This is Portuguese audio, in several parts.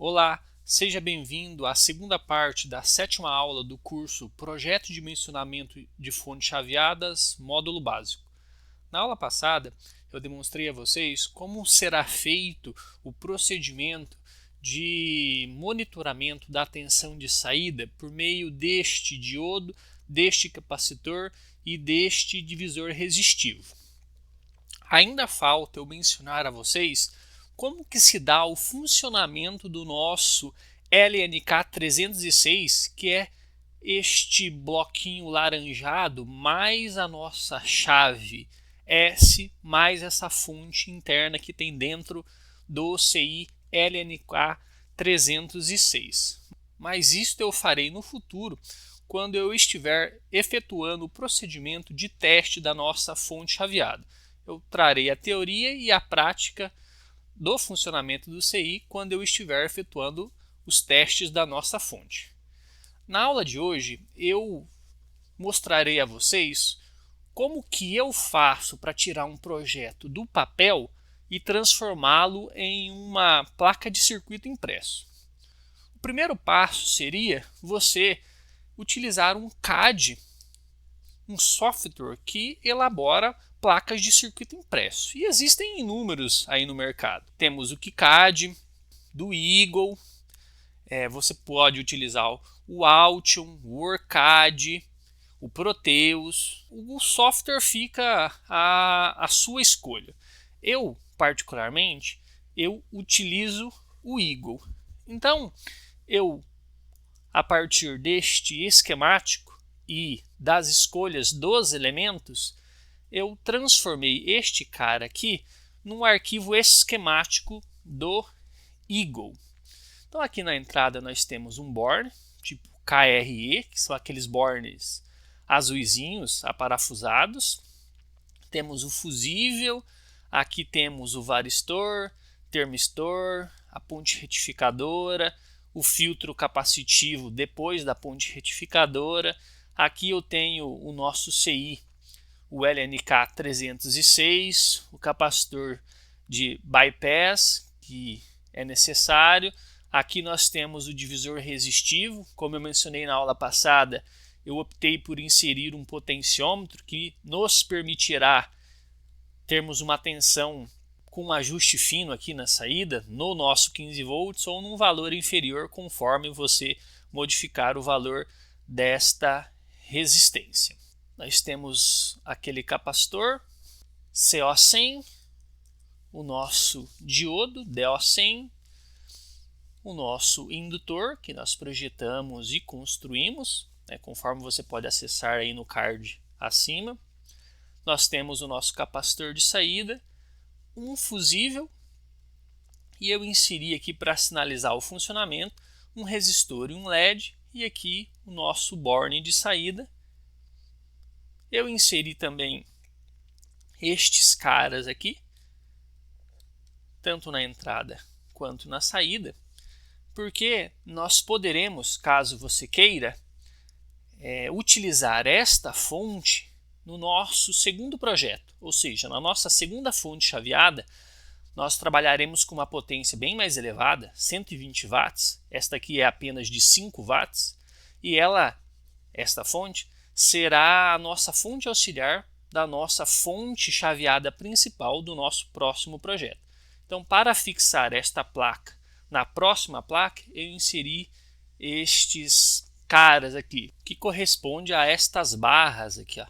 Olá, seja bem-vindo à segunda parte da sétima aula do curso Projeto de Dimensionamento de Fontes Chaveadas, módulo básico. Na aula passada, eu demonstrei a vocês como será feito o procedimento de monitoramento da tensão de saída por meio deste diodo, deste capacitor e deste divisor resistivo. Ainda falta eu mencionar a vocês como que se dá o funcionamento do nosso LNK306, que é este bloquinho laranjado mais a nossa chave S mais essa fonte interna que tem dentro do CI LNK306. Mas isto eu farei no futuro, quando eu estiver efetuando o procedimento de teste da nossa fonte chaveada. Eu trarei a teoria e a prática do funcionamento do CI quando eu estiver efetuando os testes da nossa fonte. Na aula de hoje, eu mostrarei a vocês como que eu faço para tirar um projeto do papel e transformá-lo em uma placa de circuito impresso. O primeiro passo seria você utilizar um CAD, um software que elabora placas de circuito impresso. E existem inúmeros aí no mercado. Temos o KiCad, do Eagle, você pode utilizar o Altium, o OrCAD, o Proteus. O software fica à sua escolha. Eu, particularmente, utilizo o Eagle. Então, a partir deste esquemático e das escolhas dos elementos, eu transformei este cara aqui num arquivo esquemático do Eagle. Então aqui na entrada nós temos um borne, tipo KRE, que são aqueles bornes azuisinhos aparafusados. Temos o fusível, aqui temos o varistor, termistor, a ponte retificadora, o filtro capacitivo depois da ponte retificadora. Aqui eu tenho o nosso CI, o LNK306, o capacitor de bypass que é necessário. Aqui nós temos o divisor resistivo. Como eu mencionei na aula passada, eu optei por inserir um potenciômetro que nos permitirá termos uma tensão com um ajuste fino aqui na saída, no nosso 15 volts ou num valor inferior conforme você modificar o valor desta resistência. Nós temos aquele capacitor CO100, o nosso diodo DO100, o nosso indutor que nós projetamos e construímos, conforme você pode acessar aí no card acima. Nós temos o nosso capacitor de saída, um fusível, e eu inseri aqui para sinalizar o funcionamento um resistor e um LED, e aqui o nosso borne de saída. Eu inseri também estes caras aqui, tanto na entrada quanto na saída, porque nós poderemos, caso você queira, utilizar esta fonte no nosso segundo projeto, ou seja, na nossa segunda fonte chaveada, nós trabalharemos com uma potência bem mais elevada, 120 watts, esta aqui é apenas de 5 watts, e esta fonte, será a nossa fonte auxiliar da nossa fonte chaveada principal do nosso próximo projeto. Então, para fixar esta placa na próxima placa, eu inseri estes caras aqui, que corresponde a estas barras aqui.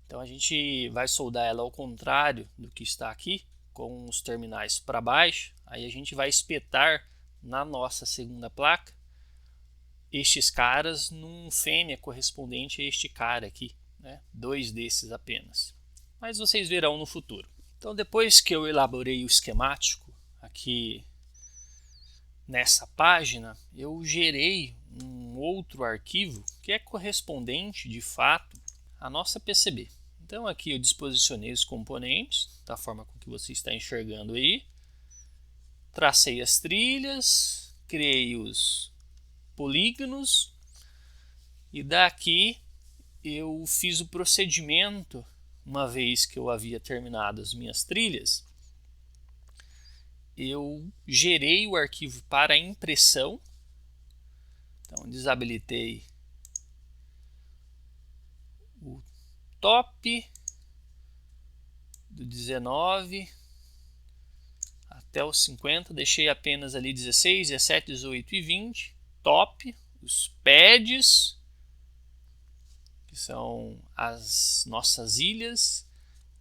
Então, a gente vai soldar ela ao contrário do que está aqui, com os terminais para baixo. Aí a gente vai espetar na nossa segunda placa estes caras num fêmea correspondente a este cara aqui, dois desses apenas. Mas vocês verão no futuro. Então, depois que eu elaborei o esquemático aqui nessa página, eu gerei um outro arquivo que é correspondente de fato à nossa PCB. Então aqui eu disposicionei os componentes da forma com que você está enxergando aí, tracei as trilhas, criei os polígonos e daqui eu fiz o procedimento, uma vez que eu havia terminado as minhas trilhas, eu gerei o arquivo para impressão. Então, desabilitei o top do 19 até o 50, deixei apenas ali 16, 17, 18 e 20, top, os pads, que são as nossas ilhas,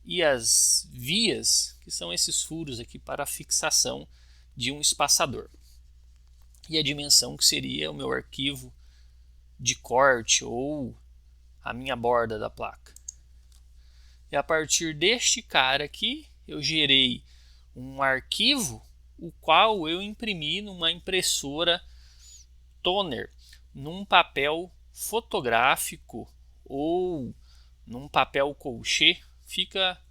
e as vias, que são esses furos aqui para a fixação de um espaçador. E a dimensão, que seria o meu arquivo de corte ou a minha borda da placa. E a partir deste cara aqui, eu gerei um arquivo, o qual eu imprimi numa impressora toner, num papel fotográfico ou num papel colchê, fica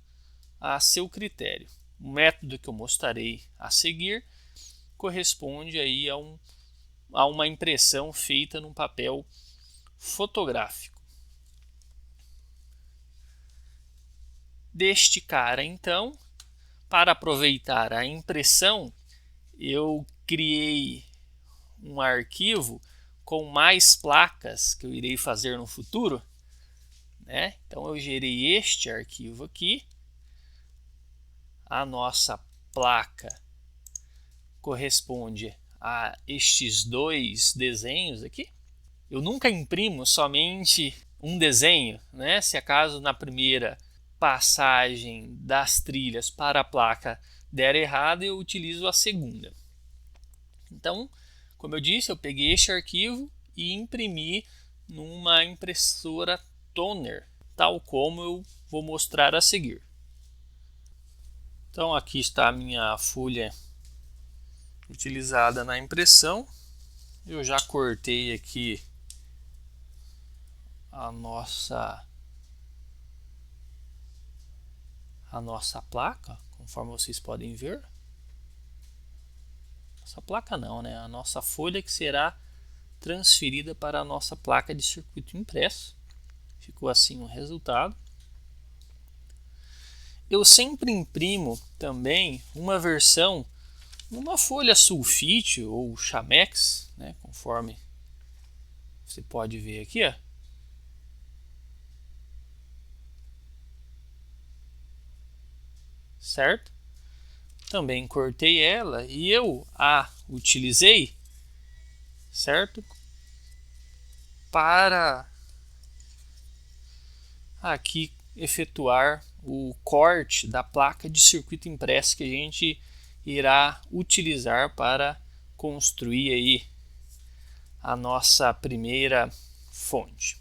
a seu critério. O método que eu mostrarei a seguir corresponde aí a uma impressão feita num papel fotográfico. Deste cara, então, para aproveitar a impressão, eu criei um arquivo com mais placas que eu irei fazer no futuro, né? Então eu gerei este arquivo aqui. A nossa placa corresponde a estes dois desenhos aqui. Eu nunca imprimo somente um desenho, né? Se acaso na primeira passagem das trilhas para a placa der errado, eu utilizo a segunda. Então, como eu disse, eu peguei este arquivo e imprimi numa impressora toner, tal como eu vou mostrar a seguir. Então, aqui está a minha folha utilizada na impressão. Eu já cortei aqui a nossa placa, conforme vocês podem ver. Essa placa não, né? A nossa folha, que será transferida para a nossa placa de circuito impresso. Ficou assim o resultado. Eu sempre imprimo também uma versão numa folha sulfite ou chamex, né? Conforme você pode ver aqui, ó. Certo? Também cortei ela e eu a utilizei, certo? Para aqui efetuar o corte da placa de circuito impresso que a gente irá utilizar para construir aí a nossa primeira fonte,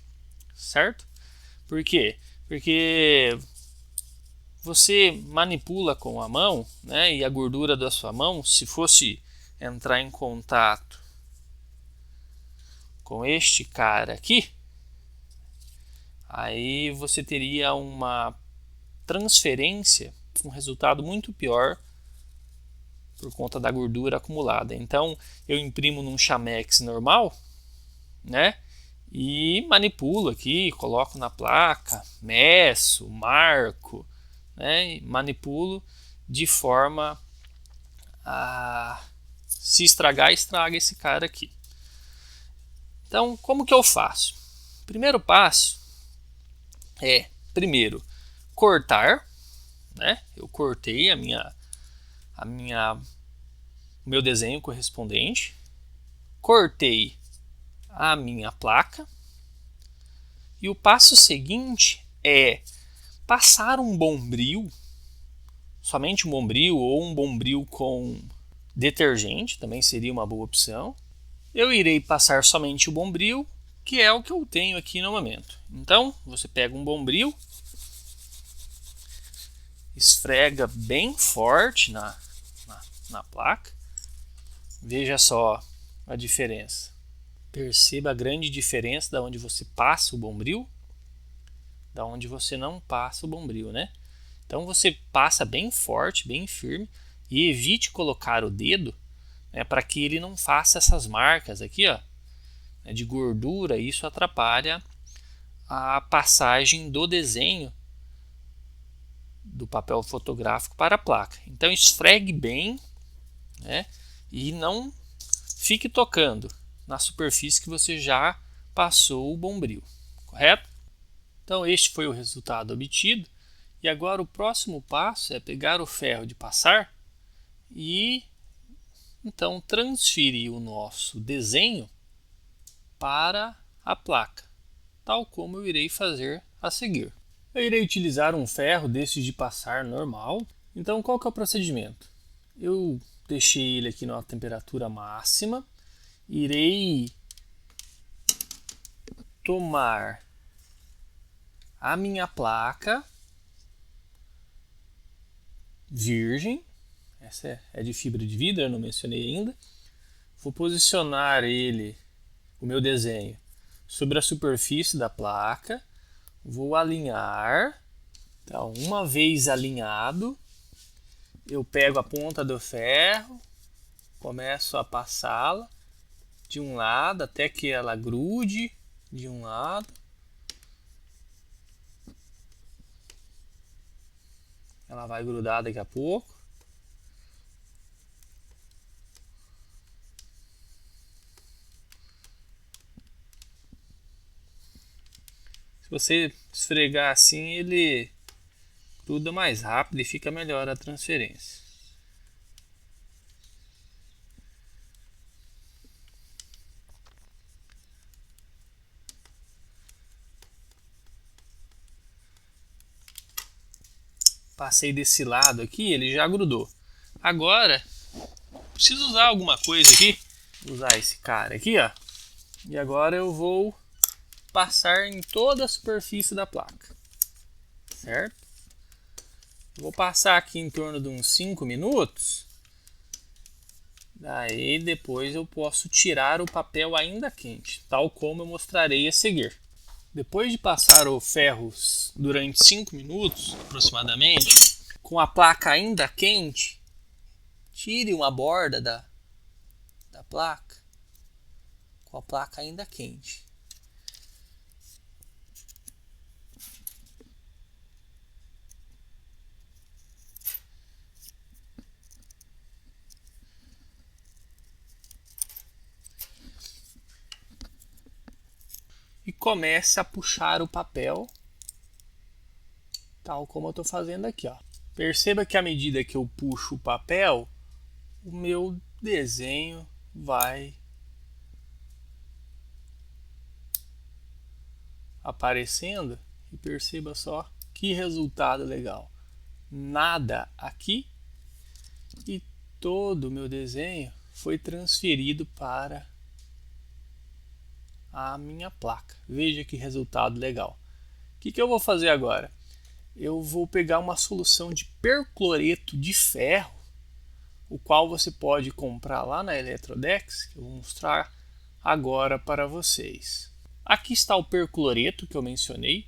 certo? Por quê? Porque você manipula com a mão, né, e a gordura da sua mão, se fosse entrar em contato com este cara aqui, aí você teria uma transferência, um resultado muito pior por conta da gordura acumulada. Então eu imprimo num chamex normal, né, e manipulo aqui, coloco na placa, meço, marco, né, manipulo de forma a se estragar, estraga esse cara aqui. Então, como que eu faço? Primeiro passo é, primeiro, cortar, né? Eu cortei o meu desenho correspondente, cortei a minha placa, e o passo seguinte é passar um bombril, somente um bombril ou um bombril com detergente, também seria uma boa opção. Eu irei passar somente o bombril, que é o que eu tenho aqui no momento. Então, você pega um bombril, esfrega bem forte na placa. Veja só a diferença. Perceba a grande diferença da onde você passa o bombril, da onde você não passa o bombril, né? Então você passa bem forte, bem firme, e evite colocar o dedo, né, para que ele não faça essas marcas aqui, ó, de gordura. Isso atrapalha a passagem do desenho do papel fotográfico para a placa. Então esfregue bem, né? E não fique tocando na superfície que você já passou o bombril, correto? Então este foi o resultado obtido. E agora o próximo passo é pegar o ferro de passar e então transferir o nosso desenho para a placa, tal como eu irei fazer a seguir. Eu irei utilizar um ferro desses de passar normal. Então qual que é o procedimento? Eu deixei ele aqui na temperatura máxima. Irei tomar a minha placa virgem, essa é de fibra de vidro, eu não mencionei ainda. Vou posicionar o meu desenho, sobre a superfície da placa. Vou alinhar. Então, uma vez alinhado, eu pego a ponta do ferro, começo a passá-la de um lado até que ela grude de um lado. Ela vai grudar daqui a pouco. Se você esfregar assim, ele gruda mais rápido e fica melhor a transferência. Passei desse lado aqui, ele já grudou. Agora, preciso usar alguma coisa aqui. Vou usar esse cara aqui, ó. E agora eu vou passar em toda a superfície da placa, certo? Vou passar aqui em torno de uns 5 minutos. Daí depois eu posso tirar o papel ainda quente, tal como eu mostrarei a seguir. Depois de passar o ferro durante 5 minutos aproximadamente, com a placa ainda quente, tire uma borda da placa, com a placa ainda quente. E comece a puxar o papel, tal como eu estou fazendo aqui, ó. Perceba que à medida que eu puxo o papel, o meu desenho vai aparecendo. E perceba só que resultado legal. Nada aqui e todo o meu desenho foi transferido para a minha placa. Veja que resultado legal. O que eu vou fazer agora? Eu vou pegar uma solução de percloreto de ferro, o qual você pode comprar lá na Eletrodex, que eu vou mostrar agora para vocês. Aqui está o percloreto que eu mencionei.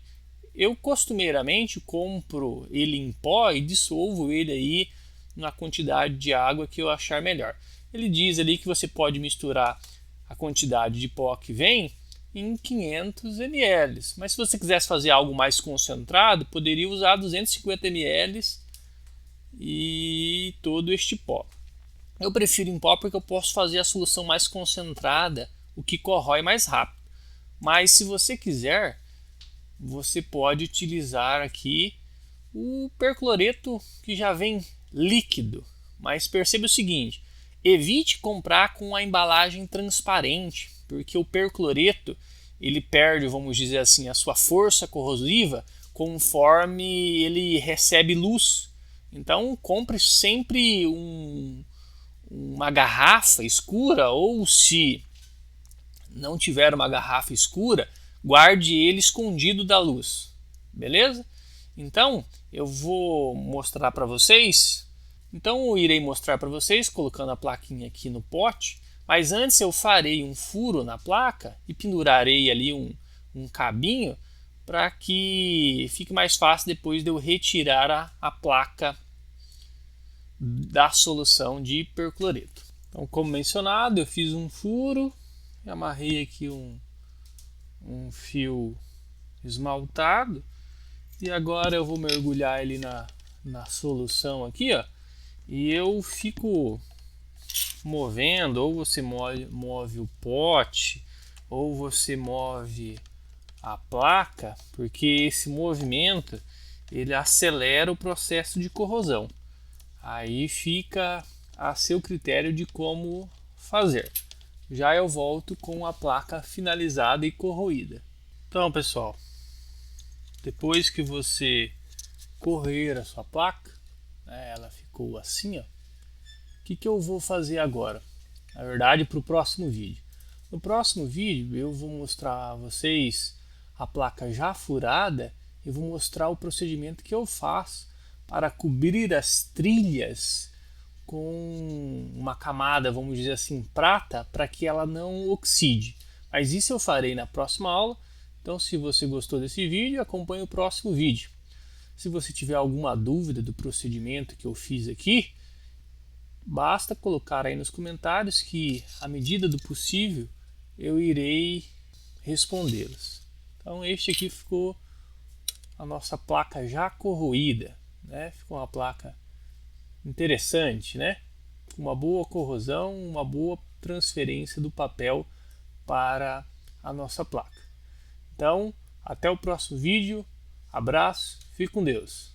Eu costumeiramente compro ele em pó e dissolvo ele aí na quantidade de água que eu achar melhor. Ele diz ali que você pode misturar a quantidade de pó que vem em 500 ml. Mas se você quisesse fazer algo mais concentrado, poderia usar 250 ml e todo este pó. Eu prefiro em pó porque eu posso fazer a solução mais concentrada, o que corrói mais rápido. Mas se você quiser, você pode utilizar aqui o percloreto que já vem líquido. Mas perceba o seguinte, evite comprar com a embalagem transparente, porque o percloreto ele perde, vamos dizer assim, a sua força corrosiva conforme ele recebe luz. Então compre sempre uma garrafa escura, ou se não tiver uma garrafa escura, guarde ele escondido da luz, beleza? Então eu vou mostrar para vocês. Então eu irei mostrar para vocês colocando a plaquinha aqui no pote, mas antes eu farei um furo na placa e pendurarei ali um cabinho para que fique mais fácil depois de eu retirar a placa da solução de percloreto. Então, como mencionado, eu fiz um furo e amarrei aqui um fio esmaltado e agora eu vou mergulhar ele na solução aqui, ó, e eu fico movendo, ou você move o pote, ou você move a placa, porque esse movimento ele acelera o processo de corrosão. Aí fica a seu critério de como fazer. Já eu volto com a placa finalizada e corroída. Então, pessoal, depois que você correr a sua placa, né, ela ficou assim, ó. O que eu vou fazer agora? Na verdade, para o próximo vídeo. No próximo vídeo eu vou mostrar a vocês a placa já furada e vou mostrar o procedimento que eu faço para cobrir as trilhas com uma camada, vamos dizer assim, prata, para que ela não oxide. Mas isso eu farei na próxima aula. Então, se você gostou desse vídeo, acompanhe o próximo vídeo. Se você tiver alguma dúvida do procedimento que eu fiz aqui, basta colocar aí nos comentários que, à medida do possível, eu irei respondê-los. Então, este aqui ficou a nossa placa já corroída, né? Ficou uma placa interessante, né? Uma boa corrosão, uma boa transferência do papel para a nossa placa. Então, até o próximo vídeo. Abraço, fique com Deus.